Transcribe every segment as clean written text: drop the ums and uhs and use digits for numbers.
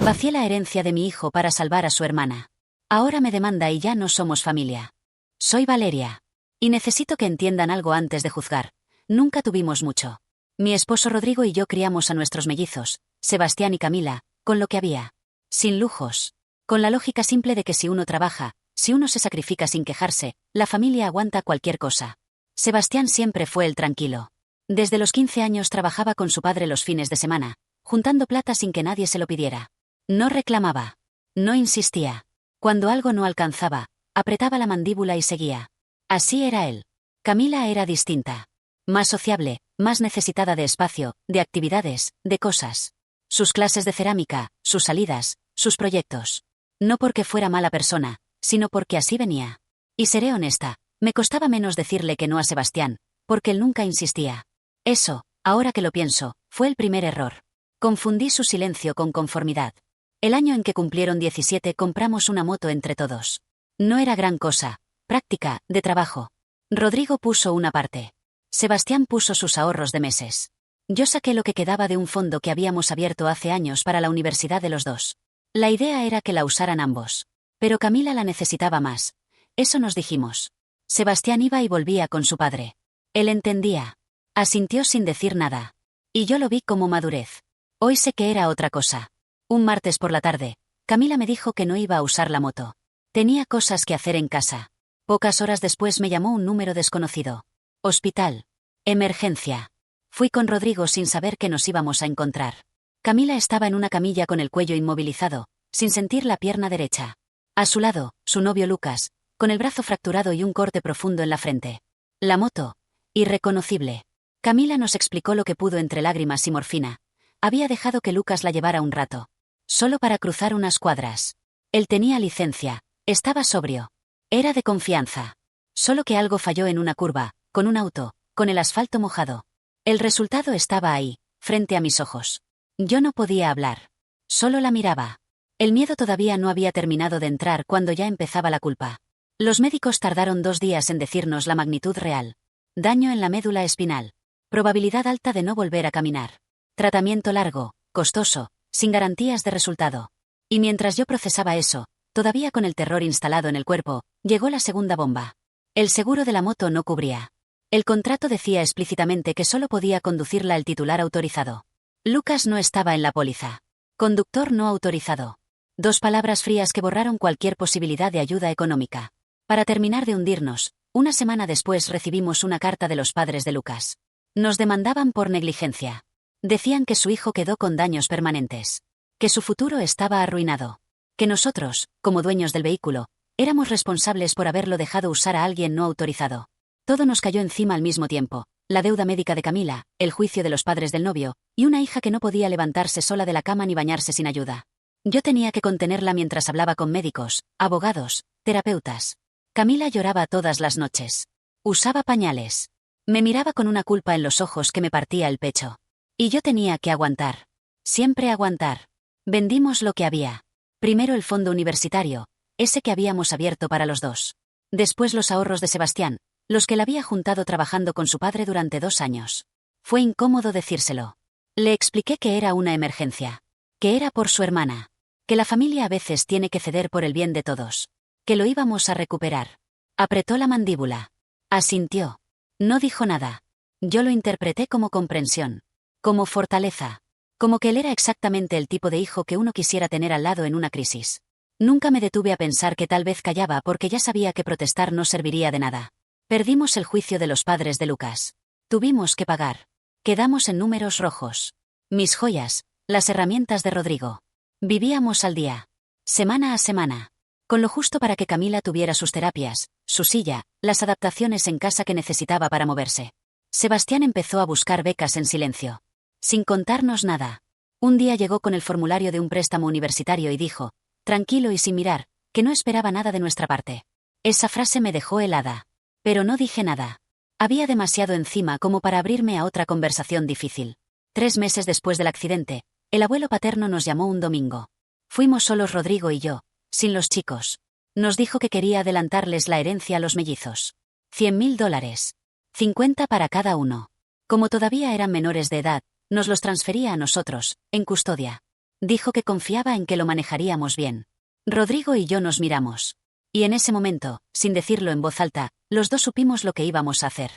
Vacié la herencia de mi hijo para salvar a su hermana. Ahora me demanda y ya no somos familia. Soy Valeria. Y necesito que entiendan algo antes de juzgar. Nunca tuvimos mucho. Mi esposo Rodrigo y yo criamos a nuestros mellizos, Sebastián y Camila, con lo que había. Sin lujos. Con la lógica simple de que si uno trabaja, si uno se sacrifica sin quejarse, la familia aguanta cualquier cosa. Sebastián siempre fue el tranquilo. Desde los 15 años trabajaba con su padre los fines de semana, juntando plata sin que nadie se lo pidiera. No reclamaba. No insistía. Cuando algo no alcanzaba, apretaba la mandíbula y seguía. Así era él. Camila era distinta. Más sociable, más necesitada de espacio, de actividades, de cosas. Sus clases de cerámica, sus salidas, sus proyectos. No porque fuera mala persona, sino porque así venía. Y seré honesta, me costaba menos decirle que no a Sebastián, porque él nunca insistía. Eso, ahora que lo pienso, fue el primer error. Confundí su silencio con conformidad. El año en que cumplieron 17 compramos una moto entre todos. No era gran cosa, práctica, de trabajo. Rodrigo puso una parte. Sebastián puso sus ahorros de meses. Yo saqué lo que quedaba de un fondo que habíamos abierto hace años para la universidad de los dos. La idea era que la usaran ambos. Pero Camila la necesitaba más. Eso nos dijimos. Sebastián iba y volvía con su padre. Él entendía. Asintió sin decir nada. Y yo lo vi como madurez. Hoy sé que era otra cosa. Un martes por la tarde, Camila me dijo que no iba a usar la moto. Tenía cosas que hacer en casa. Pocas horas después me llamó un número desconocido. Hospital. Emergencia. Fui con Rodrigo sin saber que nos íbamos a encontrar. Camila estaba en una camilla con el cuello inmovilizado, sin sentir la pierna derecha. A su lado, su novio Lucas, con el brazo fracturado y un corte profundo en la frente. La moto. Irreconocible. Camila nos explicó lo que pudo entre lágrimas y morfina. Había dejado que Lucas la llevara un rato. Solo para cruzar unas cuadras. Él tenía licencia. Estaba sobrio. Era de confianza. Solo que algo falló en una curva, con un auto, con el asfalto mojado. El resultado estaba ahí, frente a mis ojos. Yo no podía hablar. Solo la miraba. El miedo todavía no había terminado de entrar cuando ya empezaba la culpa. Los médicos tardaron 2 días en decirnos la magnitud real. Daño en la médula espinal. Probabilidad alta de no volver a caminar. Tratamiento largo, costoso, sin garantías de resultado. Y mientras yo procesaba eso, todavía con el terror instalado en el cuerpo, llegó la segunda bomba. El seguro de la moto no cubría. El contrato decía explícitamente que solo podía conducirla el titular autorizado. Lucas no estaba en la póliza. Conductor no autorizado. 2 palabras frías que borraron cualquier posibilidad de ayuda económica. Para terminar de hundirnos, una semana después recibimos una carta de los padres de Lucas. Nos demandaban por negligencia. Decían que su hijo quedó con daños permanentes. Que su futuro estaba arruinado. Que nosotros, como dueños del vehículo, éramos responsables por haberlo dejado usar a alguien no autorizado. Todo nos cayó encima al mismo tiempo. La deuda médica de Camila, el juicio de los padres del novio, y una hija que no podía levantarse sola de la cama ni bañarse sin ayuda. Yo tenía que contenerla mientras hablaba con médicos, abogados, terapeutas. Camila lloraba todas las noches. Usaba pañales. Me miraba con una culpa en los ojos que me partía el pecho. Y yo tenía que aguantar. Siempre aguantar. Vendimos lo que había. Primero el fondo universitario, ese que habíamos abierto para los dos. Después los ahorros de Sebastián, los que él había juntado trabajando con su padre durante 2 años. Fue incómodo decírselo. Le expliqué que era una emergencia. Que era por su hermana. Que la familia a veces tiene que ceder por el bien de todos. Que lo íbamos a recuperar. Apretó la mandíbula. Asintió. No dijo nada. Yo lo interpreté como comprensión. Como fortaleza. Como que él era exactamente el tipo de hijo que uno quisiera tener al lado en una crisis. Nunca me detuve a pensar que tal vez callaba porque ya sabía que protestar no serviría de nada. Perdimos el juicio de los padres de Lucas. Tuvimos que pagar. Quedamos en números rojos. Mis joyas, las herramientas de Rodrigo. Vivíamos al día. Semana a semana. Con lo justo para que Camila tuviera sus terapias, su silla, las adaptaciones en casa que necesitaba para moverse. Sebastián empezó a buscar becas en silencio. Sin contarnos nada. Un día llegó con el formulario de un préstamo universitario y dijo, tranquilo y sin mirar, que no esperaba nada de nuestra parte. Esa frase me dejó helada. Pero no dije nada. Había demasiado encima como para abrirme a otra conversación difícil. 3 meses después del accidente, el abuelo paterno nos llamó un domingo. Fuimos solos Rodrigo y yo, sin los chicos. Nos dijo que quería adelantarles la herencia a los mellizos. $100.000. 50 para cada uno. Como todavía eran menores de edad, nos los transfería a nosotros, en custodia. Dijo que confiaba en que lo manejaríamos bien. Rodrigo y yo nos miramos. Y en ese momento, sin decirlo en voz alta, los dos supimos lo que íbamos a hacer.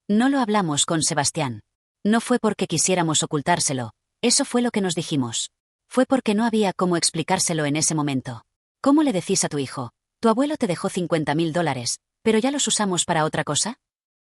No lo hablamos con Sebastián. No fue porque quisiéramos ocultárselo, eso fue lo que nos dijimos. Fue porque no había cómo explicárselo en ese momento. ¿Cómo le decís a tu hijo? Tu abuelo te dejó $50.000, ¿pero ya los usamos para otra cosa?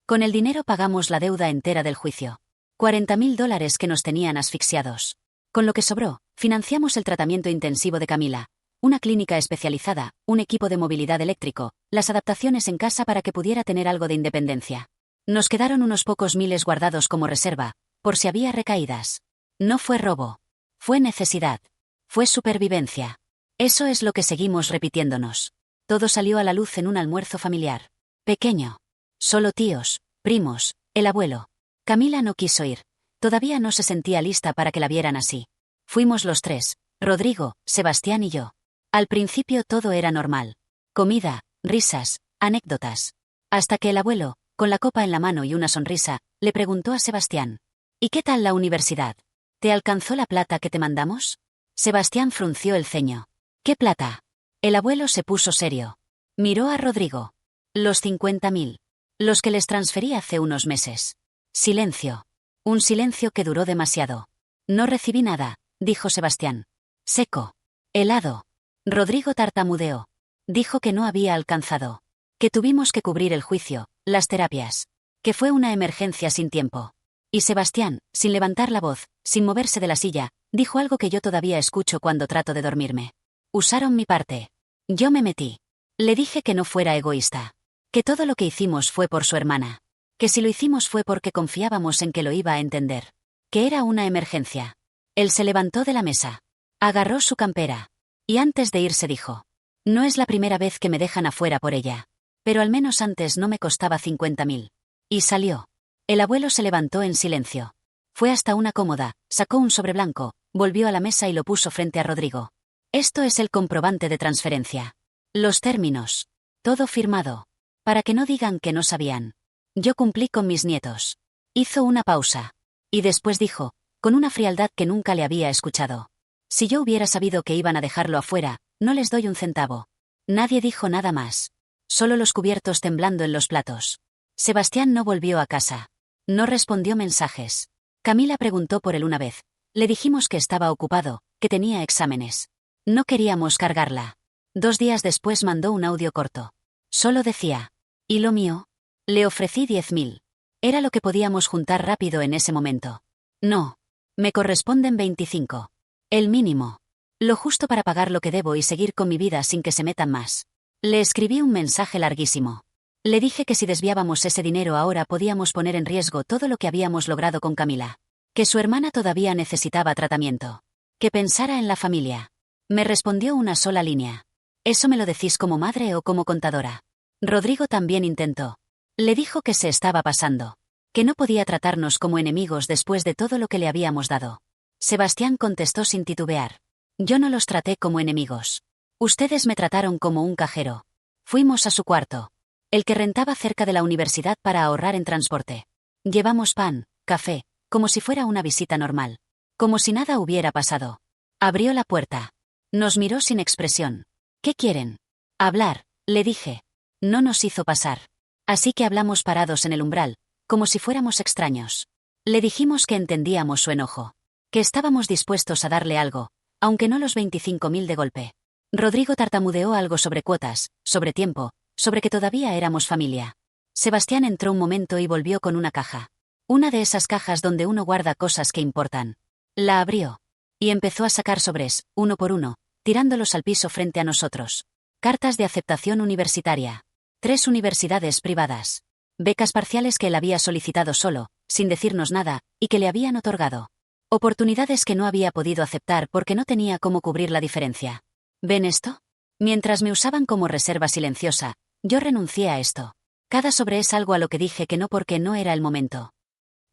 Con el dinero pagamos la deuda entera del juicio. $40.000 que nos tenían asfixiados. Con lo que sobró, financiamos el tratamiento intensivo de Camila, una clínica especializada, un equipo de movilidad eléctrico, las adaptaciones en casa para que pudiera tener algo de independencia. Nos quedaron unos pocos miles guardados como reserva, por si había recaídas. No fue robo. Fue necesidad. Fue supervivencia. Eso es lo que seguimos repitiéndonos. Todo salió a la luz en un almuerzo familiar. Pequeño. Solo tíos, primos, el abuelo. Camila no quiso ir. Todavía no se sentía lista para que la vieran así. Fuimos los tres, Rodrigo, Sebastián y yo. Al principio todo era normal. Comida, risas, anécdotas. Hasta que el abuelo, con la copa en la mano y una sonrisa, le preguntó a Sebastián: ¿Y qué tal la universidad? ¿Te alcanzó la plata que te mandamos? Sebastián frunció el ceño. ¿Qué plata? El abuelo se puso serio. Miró a Rodrigo. Los 50.000. Los que les transferí hace unos meses. Silencio. Un silencio que duró demasiado. No recibí nada, dijo Sebastián. Seco. Helado. Rodrigo tartamudeó. Dijo que no había alcanzado. Que tuvimos que cubrir el juicio, las terapias. Que fue una emergencia sin tiempo. Y Sebastián, sin levantar la voz, sin moverse de la silla, dijo algo que yo todavía escucho cuando trato de dormirme. Usaron mi parte. Yo me metí. Le dije que no fuera egoísta. Que todo lo que hicimos fue por su hermana. Que si lo hicimos fue porque confiábamos en que lo iba a entender. Que era una emergencia. Él se levantó de la mesa. Agarró su campera. Y antes de irse dijo: no es la primera vez que me dejan afuera por ella. Pero al menos antes no me costaba 50.000. Y salió. El abuelo se levantó en silencio. Fue hasta una cómoda, sacó un sobre blanco, volvió a la mesa y lo puso frente a Rodrigo. Esto es el comprobante de transferencia. Los términos. Todo firmado. Para que no digan que no sabían. Yo cumplí con mis nietos. Hizo una pausa. Y después dijo, con una frialdad que nunca le había escuchado: si yo hubiera sabido que iban a dejarlo afuera, no les doy un centavo. Nadie dijo nada más. Solo los cubiertos temblando en los platos. Sebastián no volvió a casa. No respondió mensajes. Camila preguntó por él una vez. Le dijimos que estaba ocupado, que tenía exámenes. No queríamos cargarla. 2 días después mandó un audio corto. Solo decía: ¿y lo mío? Le ofrecí 10.000. Era lo que podíamos juntar rápido en ese momento. No. Me corresponden 25. El mínimo. Lo justo para pagar lo que debo y seguir con mi vida sin que se metan más. Le escribí un mensaje larguísimo. Le dije que si desviábamos ese dinero ahora podíamos poner en riesgo todo lo que habíamos logrado con Camila. Que su hermana todavía necesitaba tratamiento. Que pensara en la familia. Me respondió una sola línea. ¿Eso me lo decís como madre o como contadora? Rodrigo también intentó. Le dijo que se estaba pasando. Que no podía tratarnos como enemigos después de todo lo que le habíamos dado. Sebastián contestó sin titubear. Yo no los traté como enemigos. Ustedes me trataron como un cajero. Fuimos a su cuarto. El que rentaba cerca de la universidad para ahorrar en transporte. Llevamos pan, café, como si fuera una visita normal. Como si nada hubiera pasado. Abrió la puerta. Nos miró sin expresión. ¿Qué quieren? Hablar, le dije. No nos hizo pasar. Así que hablamos parados en el umbral, como si fuéramos extraños. Le dijimos que entendíamos su enojo. Que estábamos dispuestos a darle algo, aunque no los 25.000 de golpe. Rodrigo tartamudeó algo sobre cuotas, sobre tiempo, sobre que todavía éramos familia. Sebastián entró un momento y volvió con una caja. Una de esas cajas donde uno guarda cosas que importan. La abrió. Y empezó a sacar sobres, uno por uno, tirándolos al piso frente a nosotros. Cartas de aceptación universitaria. 3 universidades privadas. Becas parciales que él había solicitado solo, sin decirnos nada, y que le habían otorgado. Oportunidades que no había podido aceptar porque no tenía cómo cubrir la diferencia. ¿Ven esto? Mientras me usaban como reserva silenciosa, yo renuncié a esto. Cada sobre es algo a lo que dije que no porque no era el momento.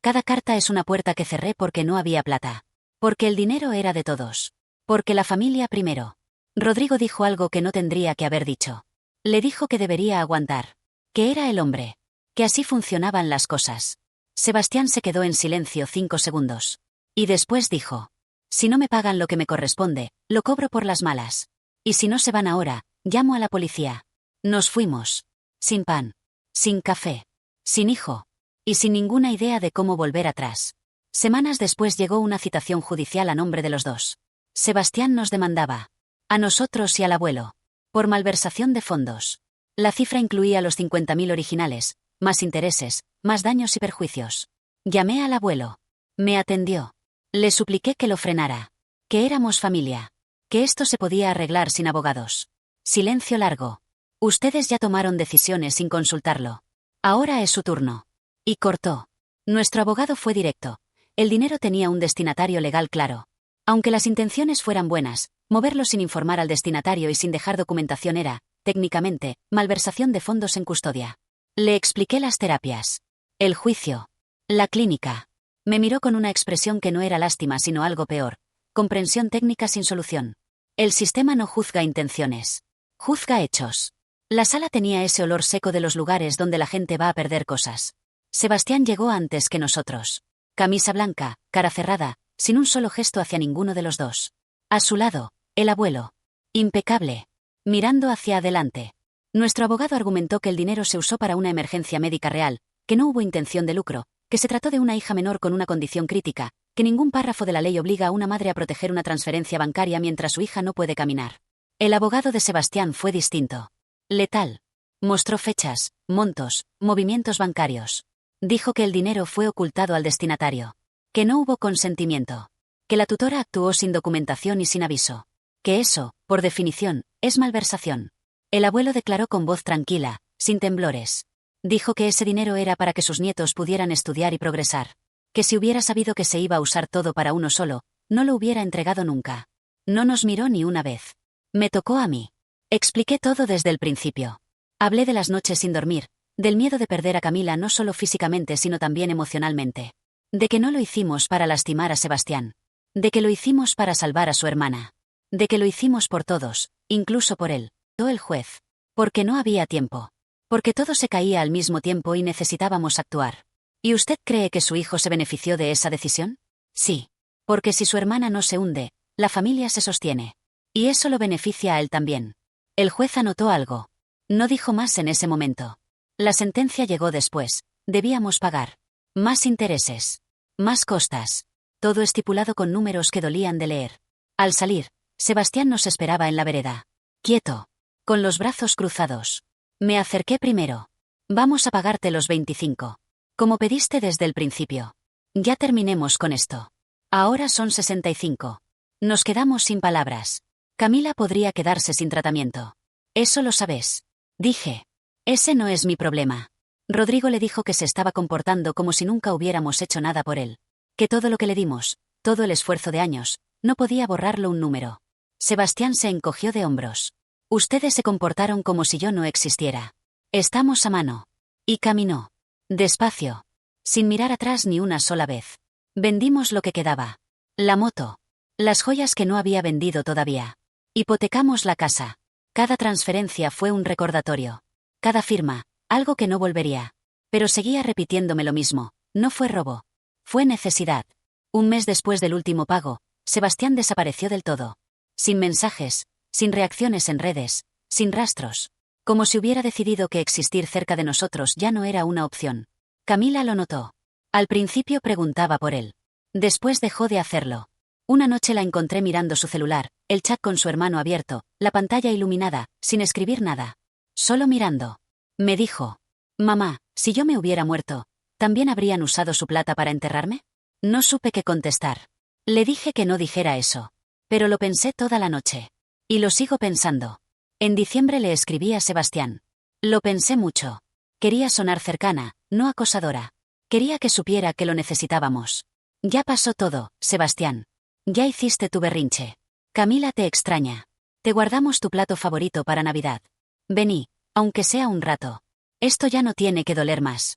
Cada carta es una puerta que cerré porque no había plata. Porque el dinero era de todos. Porque la familia primero. Rodrigo dijo algo que no tendría que haber dicho. Le dijo que debería aguantar. Que era el hombre. Que así funcionaban las cosas. Sebastián se quedó en silencio 5 segundos. Y después dijo: Si no me pagan lo que me corresponde, lo cobro por las malas. Y si no se van ahora, llamo a la policía. Nos fuimos. Sin pan. Sin café. Sin hijo. Y sin ninguna idea de cómo volver atrás. Semanas después llegó una citación judicial a nombre de los dos. Sebastián nos demandaba. A nosotros y al abuelo. Por malversación de fondos. La cifra incluía los 50.000 originales, más intereses, más daños y perjuicios. Llamé al abuelo. Me atendió. Le supliqué que lo frenara. Que éramos familia. Que esto se podía arreglar sin abogados. Silencio largo. Ustedes ya tomaron decisiones sin consultarlo. Ahora es su turno. Y cortó. Nuestro abogado fue directo. El dinero tenía un destinatario legal claro. Aunque las intenciones fueran buenas, moverlo sin informar al destinatario y sin dejar documentación era, técnicamente, malversación de fondos en custodia. Le expliqué las terapias. El juicio. La clínica. Me miró con una expresión que no era lástima sino algo peor. Comprensión técnica sin solución. El sistema no juzga intenciones. Juzga hechos. La sala tenía ese olor seco de los lugares donde la gente va a perder cosas. Sebastián llegó antes que nosotros. Camisa blanca, cara cerrada, sin un solo gesto hacia ninguno de los dos. A su lado, el abuelo. Impecable. Mirando hacia adelante. Nuestro abogado argumentó que el dinero se usó para una emergencia médica real, que no hubo intención de lucro, que se trató de una hija menor con una condición crítica, que ningún párrafo de la ley obliga a una madre a proteger una transferencia bancaria mientras su hija no puede caminar. El abogado de Sebastián fue distinto. Letal. Mostró fechas, montos, movimientos bancarios. Dijo que el dinero fue ocultado al destinatario. Que no hubo consentimiento. Que la tutora actuó sin documentación y sin aviso. Que eso, por definición, es malversación. El abuelo declaró con voz tranquila, sin temblores. Dijo que ese dinero era para que sus nietos pudieran estudiar y progresar. Que si hubiera sabido que se iba a usar todo para uno solo, no lo hubiera entregado nunca. No nos miró ni una vez. Me tocó a mí. Expliqué todo desde el principio. Hablé de las noches sin dormir, del miedo de perder a Camila no solo físicamente sino también emocionalmente. De que no lo hicimos para lastimar a Sebastián. De que lo hicimos para salvar a su hermana. De que lo hicimos por todos, incluso por él, el juez. Porque no había tiempo. Porque todo se caía al mismo tiempo y necesitábamos actuar. ¿Y usted cree que su hijo se benefició de esa decisión? Sí. Porque si su hermana no se hunde, la familia se sostiene. Y eso lo beneficia a él también. El juez anotó algo. No dijo más en ese momento. La sentencia llegó después. Debíamos pagar. Más intereses. Más costas. Todo estipulado con números que dolían de leer. Al salir, Sebastián nos esperaba en la vereda. Quieto. Con los brazos cruzados. Me acerqué primero. Vamos a pagarte los 25. Como pediste desde el principio. Ya terminemos con esto. Ahora son 65. Nos quedamos sin palabras. Camila podría quedarse sin tratamiento. Eso lo sabes. Dije. Ese no es mi problema. Rodrigo le dijo que se estaba comportando como si nunca hubiéramos hecho nada por él. Que todo lo que le dimos, todo el esfuerzo de años, no podía borrarlo un número. Sebastián se encogió de hombros. Ustedes se comportaron como si yo no existiera. Estamos a mano. Y caminó. Despacio. Sin mirar atrás ni una sola vez. Vendimos lo que quedaba. La moto. Las joyas que no había vendido todavía. Hipotecamos la casa. Cada transferencia fue un recordatorio. Cada firma, algo que no volvería. Pero seguía repitiéndome lo mismo. No fue robo. Fue necesidad. Un mes después del último pago, Sebastián desapareció del todo. Sin mensajes, sin reacciones en redes, sin rastros. Como si hubiera decidido que existir cerca de nosotros ya no era una opción. Camila lo notó. Al principio preguntaba por él. Después dejó de hacerlo. Una noche la encontré mirando su celular, el chat con su hermano abierto, la pantalla iluminada, sin escribir nada. Solo mirando. Me dijo. Mamá, si yo me hubiera muerto, ¿también habrían usado su plata para enterrarme? No supe qué contestar. Le dije que no dijera eso. Pero lo pensé toda la noche. Y lo sigo pensando. En diciembre le escribí a Sebastián. Lo pensé mucho. Quería sonar cercana, no acosadora. Quería que supiera que lo necesitábamos. Ya pasó todo, Sebastián. Ya hiciste tu berrinche. Camila te extraña. Te guardamos tu plato favorito para Navidad. Vení, aunque sea un rato. Esto ya no tiene que doler más.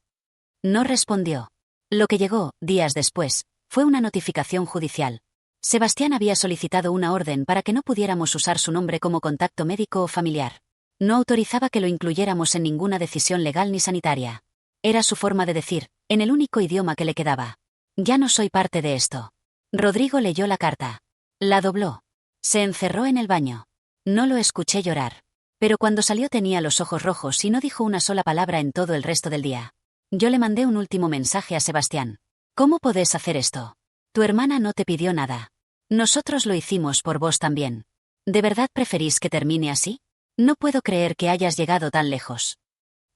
No respondió. Lo que llegó, días después, fue una notificación judicial. Sebastián había solicitado una orden para que no pudiéramos usar su nombre como contacto médico o familiar. No autorizaba que lo incluyéramos en ninguna decisión legal ni sanitaria. Era su forma de decir, en el único idioma que le quedaba. Ya no soy parte de esto. Rodrigo leyó la carta. La dobló. Se encerró en el baño. No lo escuché llorar. Pero cuando salió tenía los ojos rojos y no dijo una sola palabra en todo el resto del día. Yo le mandé un último mensaje a Sebastián. ¿Cómo podés hacer esto? Tu hermana no te pidió nada. Nosotros lo hicimos por vos también. ¿De verdad preferís que termine así? No puedo creer que hayas llegado tan lejos.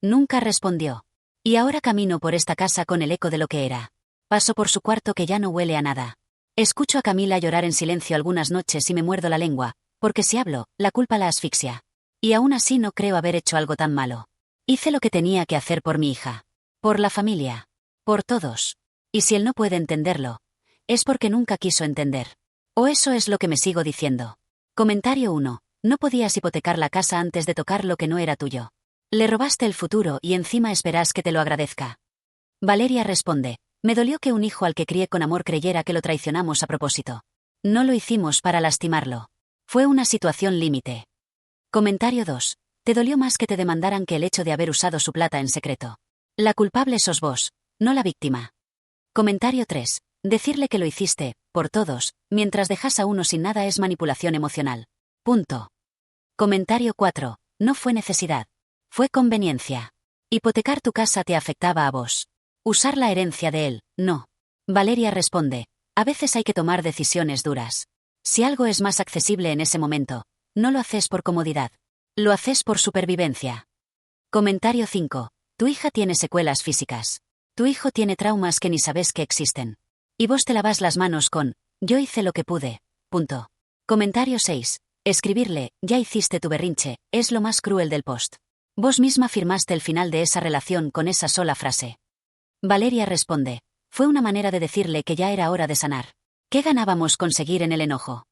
Nunca respondió. Y ahora camino por esta casa con el eco de lo que era. Paso por su cuarto que ya no huele a nada. Escucho a Camila llorar en silencio algunas noches y me muerdo la lengua, porque si hablo, la culpa la asfixia. Y aún así no creo haber hecho algo tan malo. Hice lo que tenía que hacer por mi hija. Por la familia. Por todos. Y si él no puede entenderlo, es porque nunca quiso entender. O eso es lo que me sigo diciendo. Comentario 1. No podías hipotecar la casa antes de tocar lo que no era tuyo. Le robaste el futuro y encima esperas que te lo agradezca. Valeria responde. Me dolió que un hijo al que crié con amor creyera que lo traicionamos a propósito. No lo hicimos para lastimarlo. Fue una situación límite. Comentario 2. Te dolió más que te demandaran que el hecho de haber usado su plata en secreto. La culpable sos vos, no la víctima. Comentario 3. Decirle que lo hiciste, por todos, mientras dejas a uno sin nada es manipulación emocional. Punto. Comentario 4. No fue necesidad. Fue conveniencia. Hipotecar tu casa te afectaba a vos. Usar la herencia de él, no. Valeria responde. A veces hay que tomar decisiones duras. Si algo es más accesible en ese momento, no lo haces por comodidad. Lo haces por supervivencia. Comentario 5. Tu hija tiene secuelas físicas. Tu hijo tiene traumas que ni sabes que existen. Y vos te lavas las manos con, yo hice lo que pude. Punto. Comentario 6. Escribirle, ya hiciste tu berrinche, es lo más cruel del post. Vos misma firmaste el final de esa relación con esa sola frase. Valeria responde. Fue una manera de decirle que ya era hora de sanar. ¿Qué ganábamos conseguir en el enojo?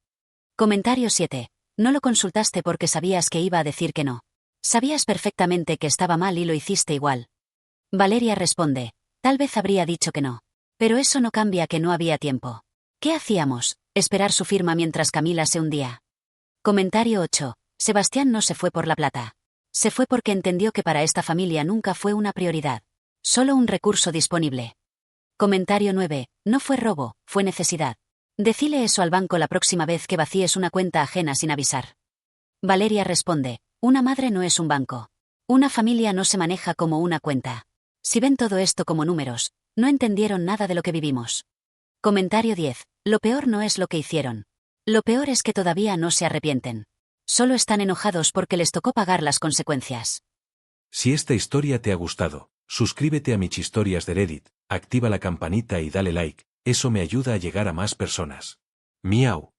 Comentario 7. No lo consultaste porque sabías que iba a decir que no. Sabías perfectamente que estaba mal y lo hiciste igual. Valeria responde. Tal vez habría dicho que no. Pero eso no cambia que no había tiempo. ¿Qué hacíamos? Esperar su firma mientras Camila se hundía. Comentario 8. Sebastián no se fue por la plata. Se fue porque entendió que para esta familia nunca fue una prioridad. Solo un recurso disponible. Comentario 9. No fue robo, fue necesidad. Decile eso al banco la próxima vez que vacíes una cuenta ajena sin avisar. Valeria responde. Una madre no es un banco. Una familia no se maneja como una cuenta. Si ven todo esto como números, no entendieron nada de lo que vivimos. Comentario 10. Lo peor no es lo que hicieron. Lo peor es que todavía no se arrepienten. Solo están enojados porque les tocó pagar las consecuencias. Si esta historia te ha gustado, suscríbete a Michhistorias de Reddit, activa la campanita y dale like, eso me ayuda a llegar a más personas. Miau.